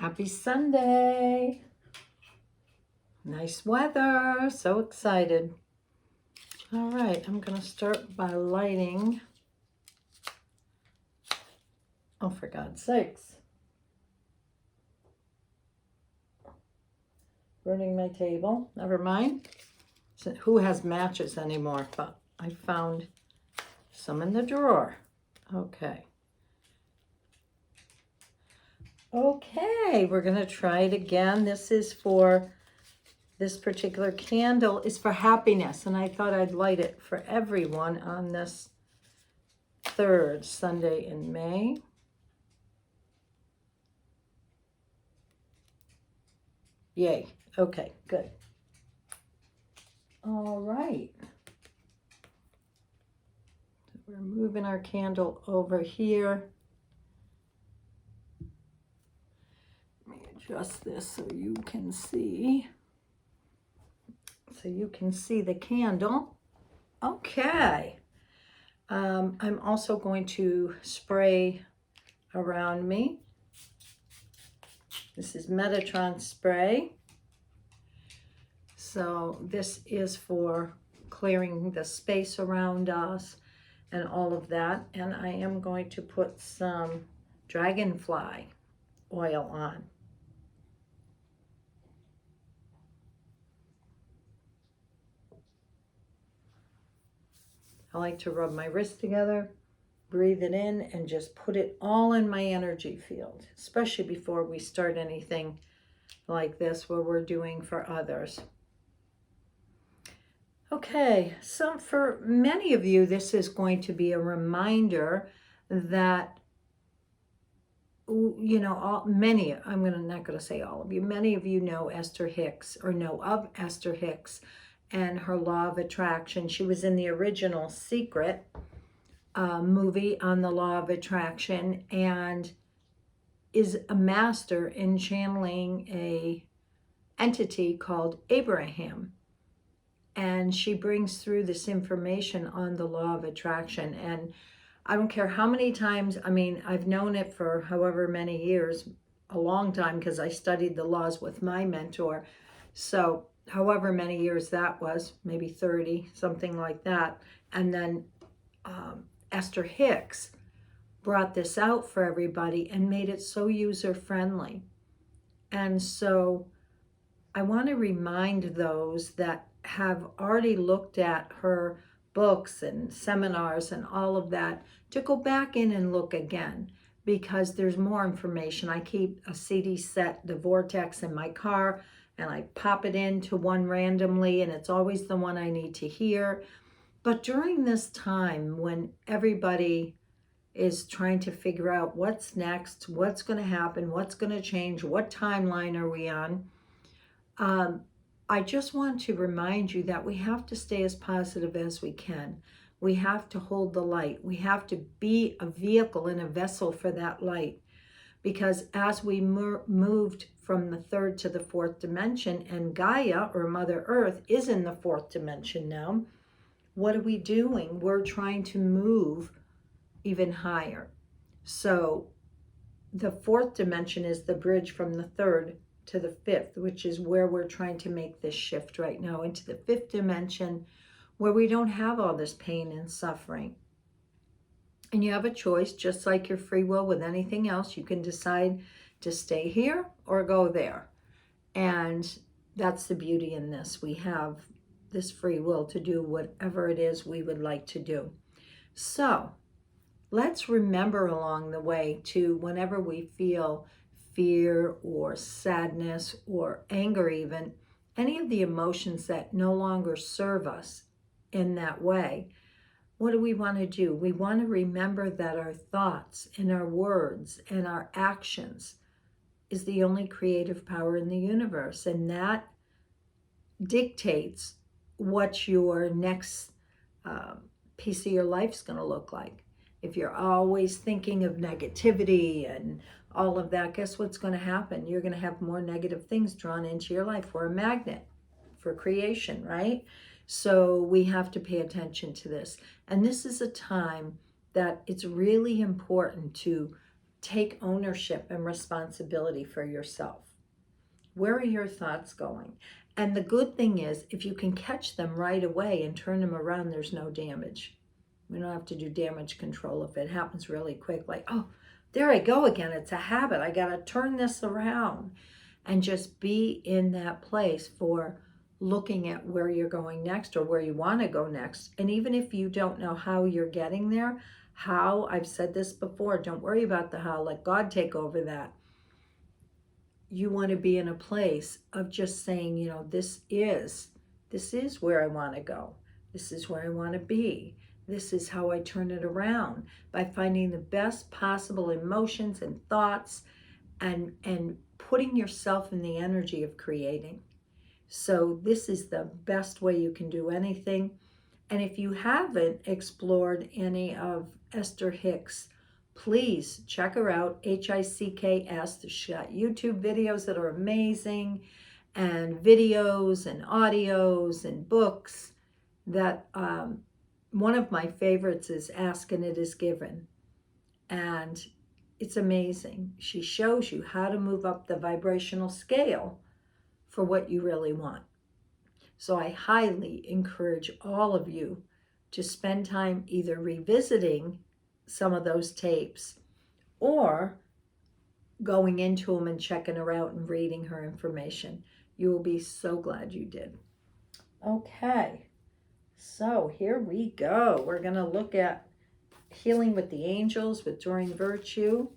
Happy Sunday. Nice weather. So excited. All right, I'm going to start by lighting. Oh, for God's sakes. Burning my table. Never mind. So who has matches anymore? But I found some in the drawer. Okay. Okay, we're going to try it again. This particular candle is for happiness, and I thought I'd light it for everyone on this third Sunday in May. Yay. Okay, good. All right. We're moving our candle over here. Let me adjust this so you can see. So you can see the candle. Okay. I'm also going to spray around me. This is Metatron spray. So this is for clearing the space around us and all of that. And I am going to put some dragonfly oil on. I like to rub my wrist together, breathe it in, and just put it all in my energy field, especially before we start anything like this where we're doing for others. Okay, so for many of you, this is going to be a reminder that, you know, not going to say all of you, many of you know Esther Hicks, or know of Esther Hicks and her law of attraction. She was in the original Secret movie on the law of attraction, and is a master in channeling a entity called Abraham. And she brings through this information on the law of attraction. And I don't care how many times, I mean, I've known it for however many years, a long time, because I studied the laws with my mentor. So however many years that was, maybe 30, something like that. And then Esther Hicks brought this out for everybody and made it so user-friendly. And so I want to remind those that have already looked at her books and seminars and all of that to go back in and look again, because there's more information. I keep a CD set, the Vortex, in my car, and I pop it into one randomly, and it's always the one I need to hear. But during this time when everybody is trying to figure out what's next, what's going to happen, what's going to change, what timeline are we on, I just want to remind you that we have to stay as positive as we can. We have to hold the light. We have to be a vehicle and a vessel for that light. Because as we moved from the third to the fourth dimension, and Gaia, or Mother Earth, is in the fourth dimension now, what are we doing? We're trying to move even higher. So the fourth dimension is the bridge from the third to the fifth, which is where we're trying to make this shift right now into the fifth dimension, where we don't have all this pain and suffering. And you have a choice, just like your free will with anything else. You can decide to stay here or go there. And that's the beauty in this. We have this free will to do whatever it is we would like to do. So let's remember along the way to, whenever we feel fear or sadness or anger, even any of the emotions that no longer serve us in that way, what do we want to do? We want to remember that our thoughts and our words and our actions is the only creative power in the universe, and that dictates what your next piece of your life is going to look like. If you're always thinking of negativity and all of that, guess what's going to happen? You're going to have more negative things drawn into your life. We're a magnet for creation, right? So we have to pay attention to this. And this is a time that it's really important to take ownership and responsibility for yourself. Where are your thoughts going? And the good thing is, if you can catch them right away and turn them around, there's no damage. We don't have to do damage control if it happens really quick, like, oh, there I go again. It's a habit. I got to turn this around, and just be in that place for looking at where you're going next or where you want to go next. And even if you don't know how you're getting there, how, I've said this before, don't worry about the how, let God take over that. You want to be in a place of just saying, you know, this is where I want to go. This is where I want to be. This is how I turn it around, by finding the best possible emotions and thoughts, and putting yourself in the energy of creating. So this is the best way you can do anything. And if you haven't explored any of Esther Hicks, please check her out, Hicks. She's got YouTube videos that are amazing, and videos and audios and books that one of my favorites is Ask and It Is Given. And it's amazing. She shows you how to move up the vibrational scale for what you really want. So I highly encourage all of you to spend time either revisiting some of those tapes or going into them and checking her out and reading her information. You will be so glad you did. Okay, so here we go. We're going to look at Healing with the Angels with Doreen Virtue.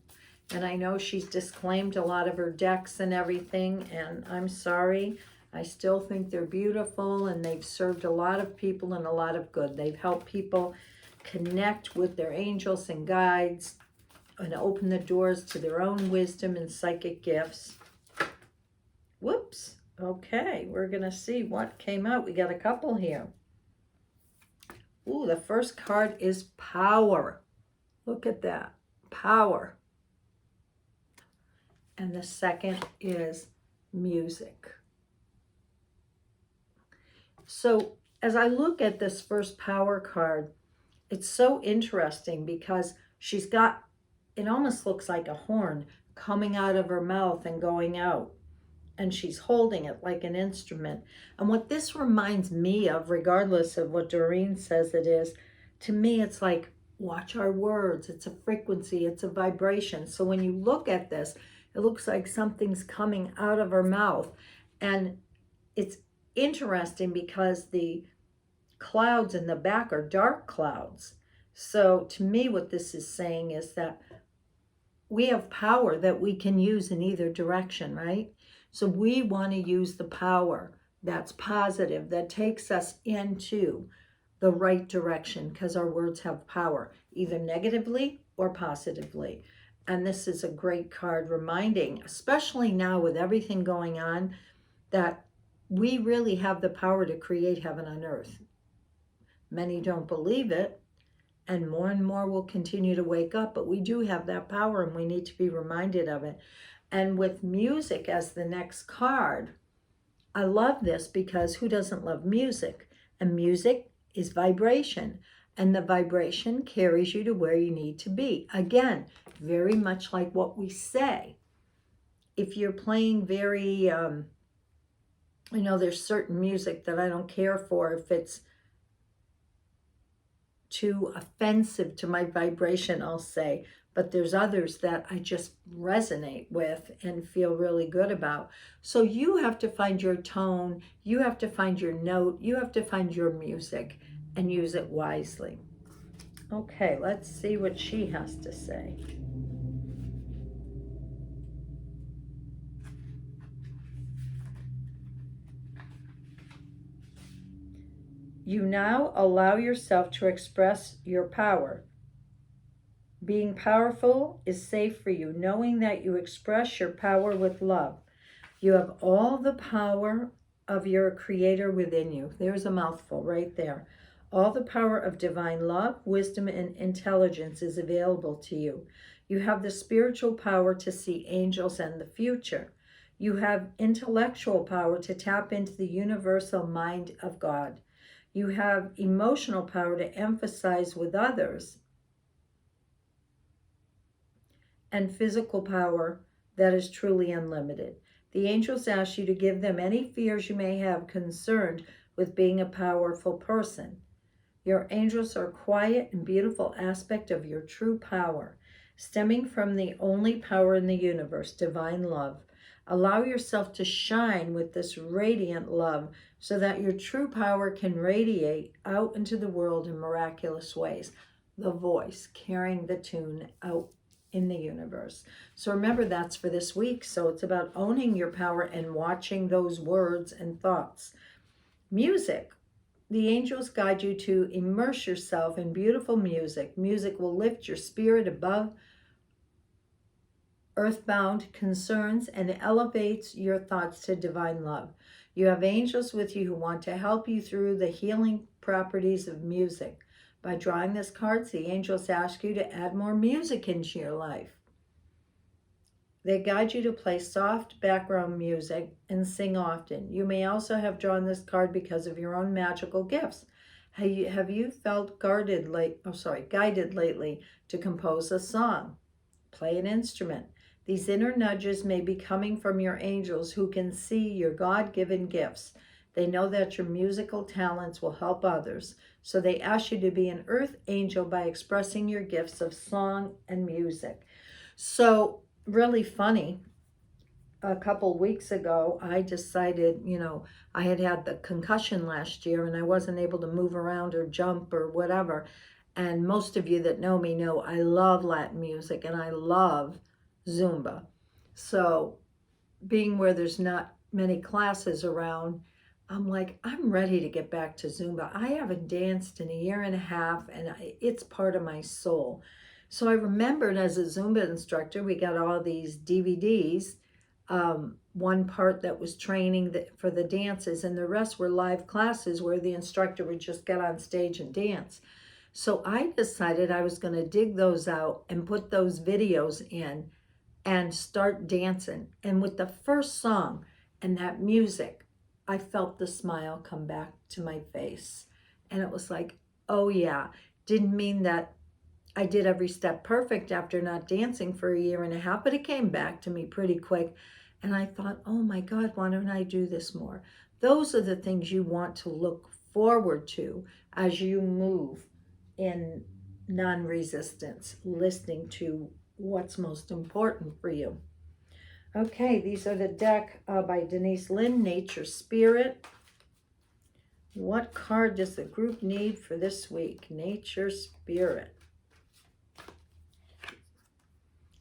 And I know she's disclaimed a lot of her decks and everything, and I'm sorry. I still think they're beautiful, and they've served a lot of people and a lot of good. They've helped people connect with their angels and guides and open the doors to their own wisdom and psychic gifts. Whoops. Okay, we're going to see what came out. We got a couple here. Ooh, the first card is Power. Look at that. Power. And the second is Music. So as I look at this first Power card, it's so interesting because she's got, it almost looks like a horn coming out of her mouth and going out. And she's holding it like an instrument. And what this reminds me of, regardless of what Doreen says it is, to me it's like, watch our words. It's a frequency, it's a vibration. So when you look at this, it looks like something's coming out of her mouth. And it's interesting because the clouds in the back are dark clouds. So to me, what this is saying is that we have power that we can use in either direction, right? So we want to use the power that's positive, that takes us into the right direction, because our words have power, either negatively or positively. And this is a great card reminding, especially now with everything going on, that we really have the power to create heaven on earth. Many don't believe it, and more will continue to wake up, but we do have that power, and we need to be reminded of it. And with Music as the next card, I love this because who doesn't love music? And music is vibration, and the vibration carries you to where you need to be. Again, very much like what we say. If you're playing very, there's certain music that I don't care for if it's too offensive to my vibration, I'll say. But there's others that I just resonate with and feel really good about. So you have to find your tone, you have to find your note, you have to find your music and use it wisely. Okay, let's see what she has to say. You now allow yourself to express your power. Being powerful is safe for you, knowing that you express your power with love. You have all the power of your Creator within you. There's a mouthful right there. All the power of divine love, wisdom, and intelligence is available to you. You have the spiritual power to see angels and the future. You have intellectual power to tap into the universal mind of God. You have emotional power to emphasize with others and physical power that is truly unlimited. The angels ask you to give them any fears you may have concerned with being a powerful person. Your angels are a quiet and beautiful aspect of your true power, stemming from the only power in the universe, divine love. Allow yourself to shine with this radiant love so that your true power can radiate out into the world in miraculous ways. The voice carrying the tune out in the universe. So remember, that's for this week. So it's about owning your power and watching those words and thoughts. Music. The angels guide you to immerse yourself in beautiful music. Music will lift your spirit above earthbound concerns and elevates your thoughts to divine love. You have angels with you who want to help you through the healing properties of music. By drawing this card, the angels ask you to add more music into your life. They guide you to play soft background music and sing often. You may also have drawn this card because of your own magical gifts. Have you felt guided lately to compose a song, play an instrument? These inner nudges may be coming from your angels who can see your God-given gifts. They know that your musical talents will help others, so they ask you to be an earth angel by expressing your gifts of song and music. So, really funny, a couple weeks ago, I decided, I had the concussion last year and I wasn't able to move around or jump or whatever. And most of you that know me know I love Latin music and I love Zumba. So being where there's not many classes around, I'm like, I'm ready to get back to Zumba. I haven't danced in a year and a half and it's part of my soul. So I remembered as a Zumba instructor, we got all these DVDs, one part that was training for the dances and the rest were live classes where the instructor would just get on stage and dance. So I decided I was going to dig those out and put those videos in and start dancing. And with the first song and that music, I felt the smile come back to my face. And it was like, oh yeah, didn't mean that I did every step perfect after not dancing for a year and a half, but it came back to me pretty quick. And I thought, oh my God, why don't I do this more? Those are the things you want to look forward to as you move in non-resistance, listening to what's most important for you. Okay, these are the deck by Denise Lynn, Nature Spirit. What card does the group need for this week? Nature Spirit.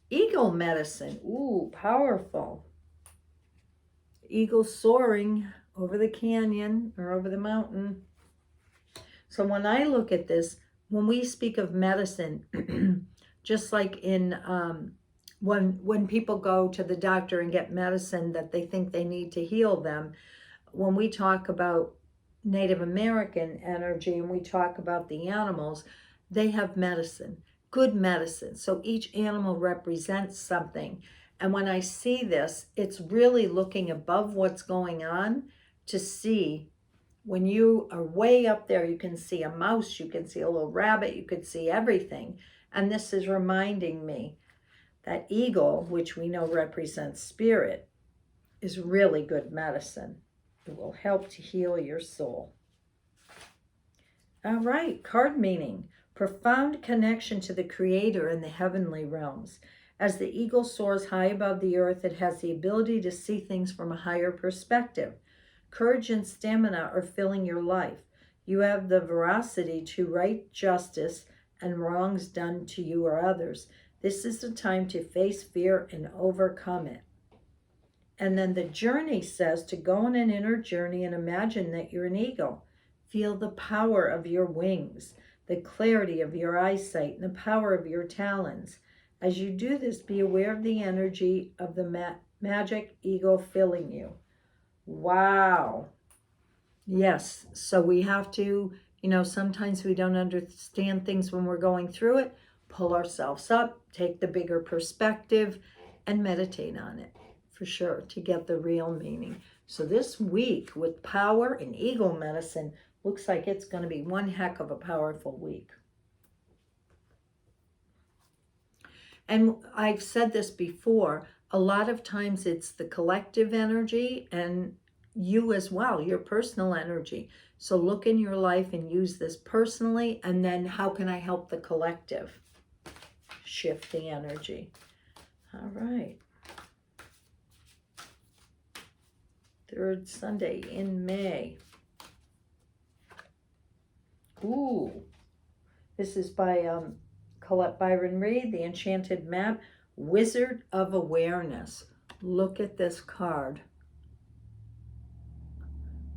Eagle medicine. Ooh, powerful. Eagle soaring over the canyon or over the mountain. So when I look at this, when we speak of medicine, just like in when people go to the doctor and get medicine that they think they need to heal them, when we talk about Native American energy and we talk about the animals, they have medicine. Good medicine. So each animal represents something. And when I see this, it's really looking above what's going on to see. When you are way up there, you can see a mouse, you can see a little rabbit, you could see everything. And this is reminding me that eagle, which we know represents spirit, is really good medicine. It will help to heal your soul. All right, card meaning. Profound connection to the Creator in the heavenly realms. As the eagle soars high above the earth, it has the ability to see things from a higher perspective. Courage and stamina are filling your life. You have the veracity to right justice and wrongs done to you or others. This is the time to face fear and overcome it. And then the journey says to go on an inner journey and imagine that you're an eagle. Feel the power of your wings, the clarity of your eyesight, and the power of your talons. As you do this, be aware of the energy of the magic eagle filling you. Wow. Yes, so we have to, sometimes we don't understand things when we're going through it. Pull ourselves up, take the bigger perspective, and meditate on it, for sure, to get the real meaning. So this week with power and eagle medicine, looks like it's going to be one heck of a powerful week. And I've said this before, a lot of times it's the collective energy and you as well, your personal energy. So look in your life and use this personally, and then how can I help the collective shift the energy? All right. Third Sunday in May. Ooh, this is by Colette Byron Reed, The Enchanted Map, Wizard of Awareness. Look at this card.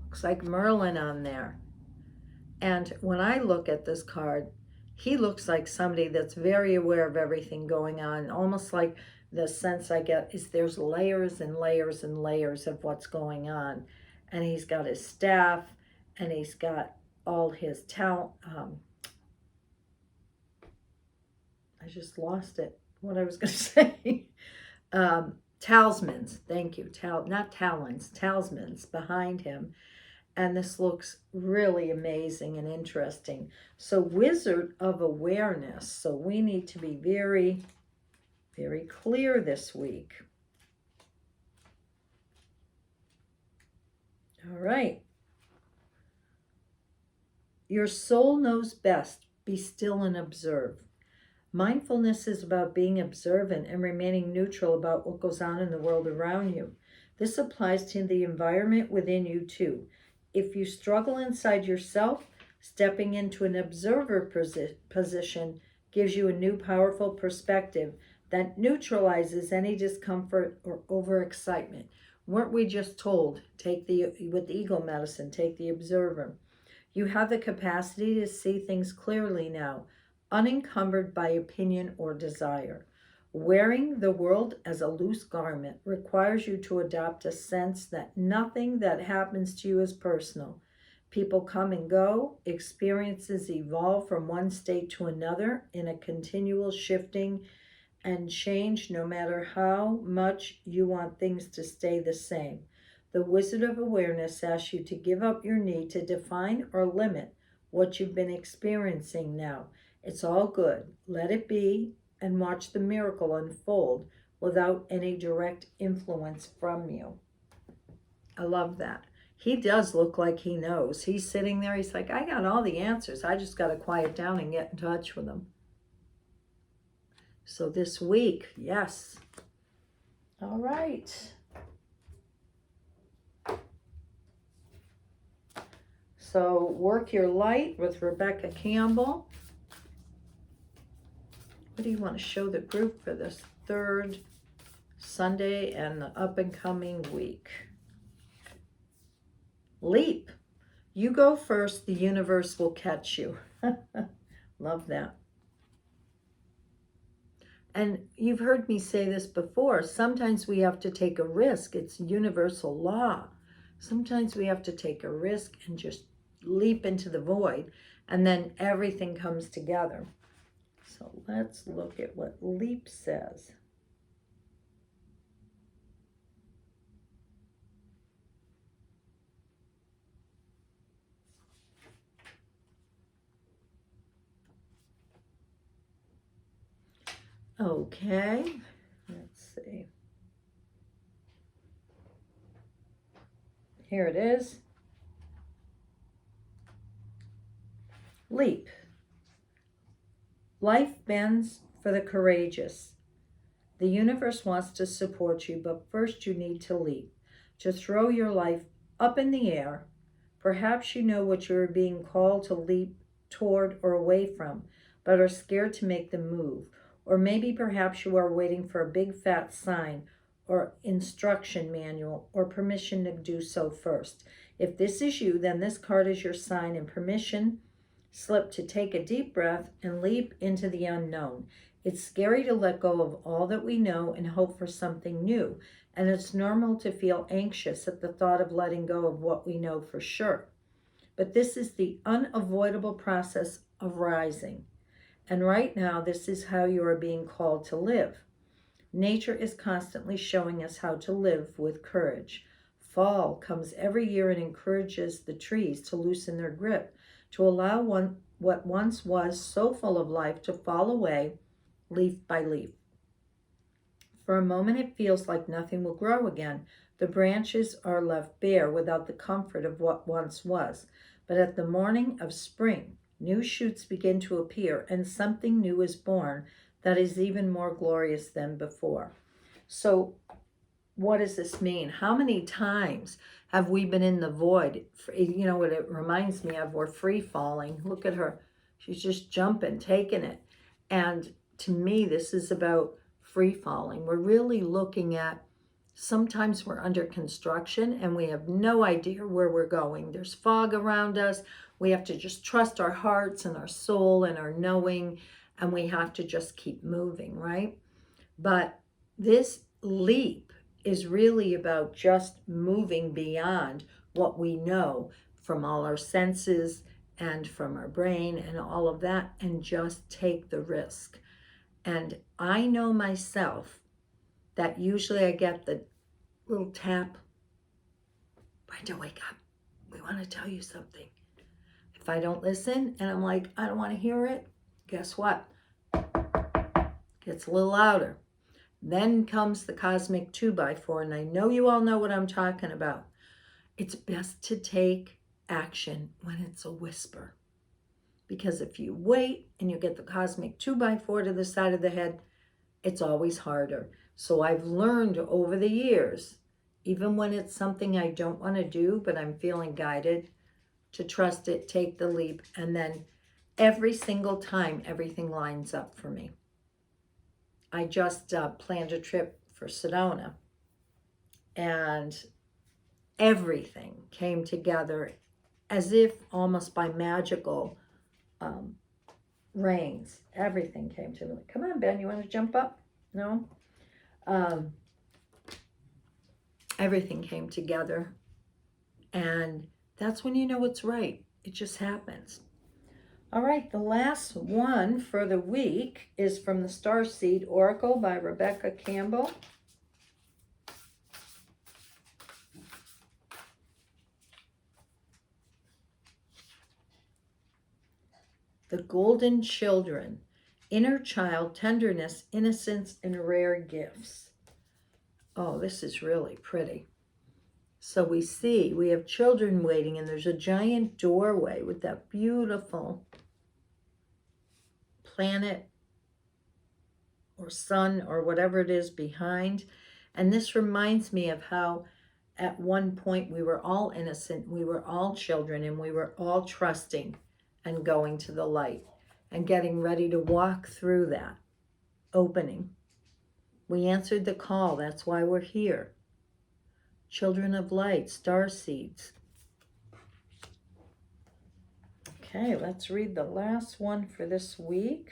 Looks like Merlin on there. And when I look at this card, he looks like somebody that's very aware of everything going on. Almost like the sense I get is there's layers and layers and layers of what's going on. And he's got his staff and he's got all his talent. I just lost it. What I was going to say. Talismans. Thank you. Not talons. Talismans behind him. And this looks really amazing and interesting. So Wizard of Awareness. So we need to be very, very clear this week. All right. Your soul knows best. Be still and observe. Mindfulness is about being observant and remaining neutral about what goes on in the world around you. This applies to the environment within you too. If you struggle inside yourself, stepping into an observer position gives you a new powerful perspective that neutralizes any discomfort or overexcitement. Weren't we just told, with the ego medicine, take the observer. You have the capacity to see things clearly now, unencumbered by opinion or desire. Wearing the world as a loose garment requires you to adopt a sense that nothing that happens to you is personal. People come and go, experiences evolve from one state to another in a continual shifting and change no matter how much you want things to stay the same. The Wizard of Awareness asks you to give up your need to define or limit what you've been experiencing now. It's all good. Let it be and watch the miracle unfold without any direct influence from you. I love that. He does look like he knows. He's sitting there. He's like, I got all the answers. I just got to quiet down and get in touch with them. So this week, yes. All right. So work your light with Rebecca Campbell. What do you want to show the group for this third Sunday and the up and coming week? Leap. You go first, the universe will catch you. Love that. And you've heard me say this before. Sometimes we have to take a risk. It's universal law. Sometimes we have to take a risk and just leap into the void, and then everything comes together. So let's look at what leap says. Okay, let's see. Here it is. Leap. Life bends for the courageous. The universe wants to support you, but first you need to leap, to throw your life up in the air. Perhaps you know what you're being called to leap toward or away from, but are scared to make the move. Or maybe perhaps you are waiting for a big fat sign or instruction manual or permission to do so first. If this is you, then this card is your sign and permission slip to take a deep breath and leap into the unknown. It's scary to let go of all that we know and hope for something new, and it's normal to feel anxious at the thought of letting go of what we know for sure. But this is the unavoidable process of rising. And right now, this is how you are being called to live. Nature is constantly showing us how to live with courage. Fall comes every year and encourages the trees to loosen their grip, to allow what once was so full of life to fall away leaf by leaf. For a moment it feels like nothing will grow again. The branches are left bare without the comfort of what once was. But at the morning of spring, new shoots begin to appear, and something new is born that is even more glorious than before. So, what does this mean? How many times have we been in the void? You know what it reminds me of? We're free falling. Look at her. She's just jumping, taking it. And to me, this is about free falling. We're really looking at, sometimes we're under construction and we have no idea where we're going. There's fog around us. We have to just trust our hearts and our soul and our knowing, and we have to just keep moving, right? But this leap is really about just moving beyond what we know from all our senses and from our brain and all of that, and just take the risk. And I know myself that usually I get the little tap, Brenda, wake up. We want to tell you something. If I don't listen and I'm like, I don't want to hear it, guess what? Gets a little louder. Then comes the cosmic 2x4, and I know you all know what I'm talking about. It's best to take action when it's a whisper. Because if you wait and you get the cosmic 2x4 to the side of the head, it's always harder. So I've learned over the years, even when it's something I don't want to do, but I'm feeling guided, to trust it, take the leap, and then every single time, everything lines up for me. I just planned a trip for Sedona, and everything came together as if almost by magical rains. Everything came to me. Come on, Ben, you want to jump up? No? Everything came together, and that's when you know it's right. It just happens. All right, the last one for the week is from the Starseed Oracle by Rebecca Campbell. The Golden Children, Inner Child, Tenderness, Innocence, and Rare Gifts. Oh, this is really pretty. So we have children waiting, and there's a giant doorway with that beautiful planet or sun or whatever it is behind. And this reminds me of how at one point we were all innocent, we were all children, and we were all trusting and going to the light and getting ready to walk through that opening. We answered the call. That's why we're here. Children of light, star seeds. Okay, let's read the last one for this week.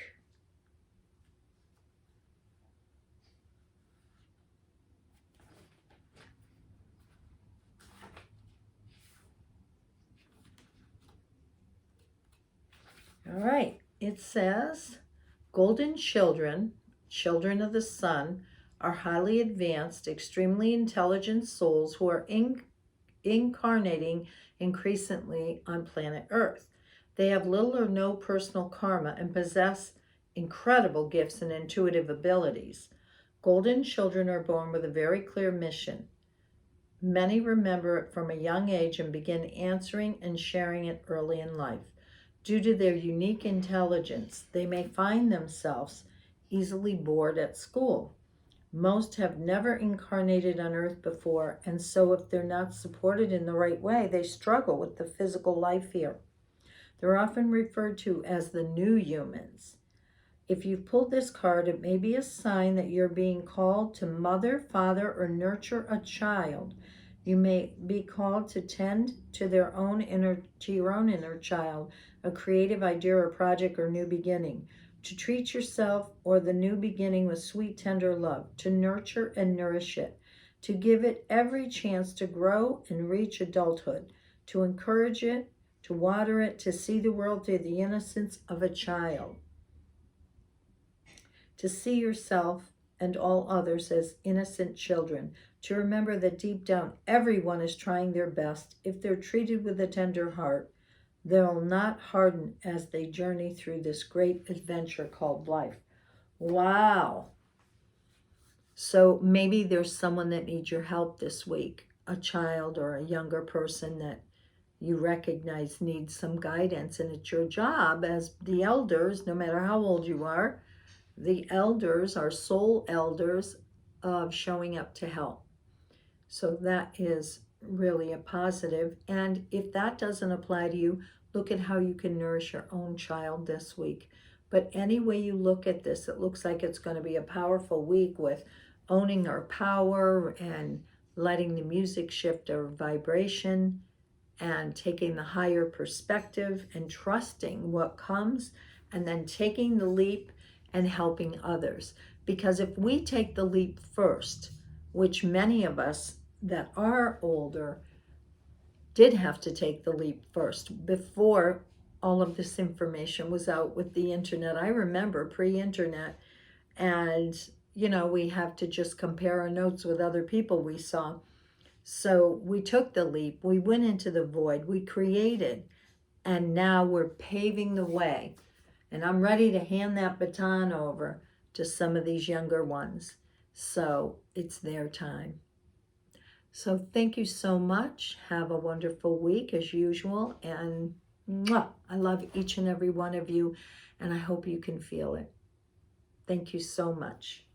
All right, it says, golden children, children of the sun, are highly advanced, extremely intelligent souls who are incarnating increasingly on planet Earth. They have little or no personal karma and possess incredible gifts and intuitive abilities. Golden children are born with a very clear mission. Many remember it from a young age and begin answering and sharing it early in life. Due to their unique intelligence, they may find themselves easily bored at school. Most have never incarnated on Earth before, and so if they're not supported in the right way, they struggle with the physical life here. They're often referred to as the new humans. If you've pulled this card, it may be a sign that you're being called to mother, father, or nurture a child. You may be called to tend to your own inner child, a creative idea or project or new beginning, to treat yourself or the new beginning with sweet, tender love, to nurture and nourish it, to give it every chance to grow and reach adulthood, to encourage it, to water it, to see the world through the innocence of a child, to see yourself and all others as innocent children, to remember that deep down everyone is trying their best. If they're treated with a tender heart, they'll not harden as they journey through this great adventure called life. Wow. So maybe there's someone that needs your help this week, a child or a younger person that you recognize needs some guidance, and it's your job as the elders, no matter how old you are, the elders are soul elders of showing up to help. So that is really a positive. And if that doesn't apply to you, look at how you can nourish your own child this week. But any way you look at this, it looks like it's going to be a powerful week with owning our power and letting the music shift our vibration and taking the higher perspective and trusting what comes, and then taking the leap and helping others. Because if we take the leap first, which many of us that are older did have to take the leap first before all of this information was out with the internet. I remember pre-internet, and we have to just compare our notes with other people we saw. So we took the leap, we went into the void, we created, and now we're paving the way. And I'm ready to hand that baton over to some of these younger ones. So it's their time. So thank you so much. Have a wonderful week as usual. And I love each and every one of you, and I hope you can feel it. Thank you so much.